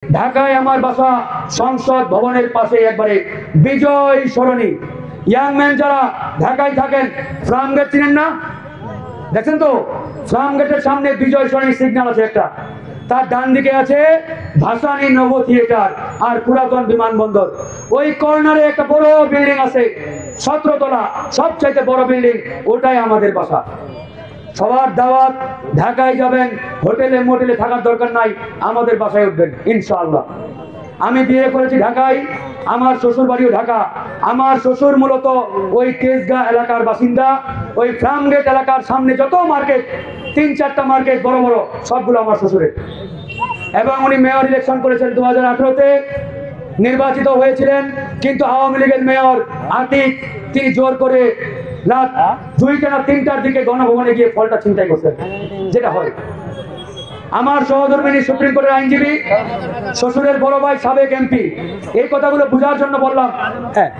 ঢাকায় আমার বাসা সংসদ ভবনের পাশে একবারে বিজয় সরণি। ইয়াং ম্যান যারা ঢাকায় থাকেন, ফার্ম গেট চিনেন না? দেখছেন তো, ফার্ম গেটের সামনে বিজয় সরণি সিগন্যাল আছে একটা, তার ডান দিকে আছে ভাসানী নব থিয়েটার আর পুরাতন বিমানবন্দর। ওই কর্নারে একটা বড় বিল্ডিং আছে, 17 তলা, সবচাইতে বড় বিল্ডিং, ওটাই আমাদের বাসা। সবার দাওয়াত, ঢাকায় যাবেন, হোটেলে মোটেলে থাকার দরকার নাই, আমাদের বাসায় উঠবেন ইনশাআল্লাহ। আমি বিয়ে করেছি ঢাকায়, আমার শ্বশুর বাড়িও ঢাকা। আমার শ্বশুর মূলত ওই তেজগাঁ এলাকার বাসিন্দা। ওই ফার্মগেট এলাকার সামনে যত মার্কেট, 3-4টা মার্কেট বড় বড়, সবগুলো আমার শ্বশুরের। এবং উনি মেয়র ইলেকশন করেছেন 2018-তে, নির্বাচিত হয়েছিলেন। কিন্তু আওয়ামী লীগের মেয়র আতিক, তিনি জোর করে রাত 2টা না 3টার দিকে গণভবনে গিয়ে ফলটা ছিনতাই করছেন, যেটা হয়। আমার সহধর্মিনী সুপ্রিম কোর্টের আইনজীবী, শ্বশুরের বড় ভাই সাবেক এমপি, এই কথাগুলো বোঝার জন্য বললাম। হ্যাঁ।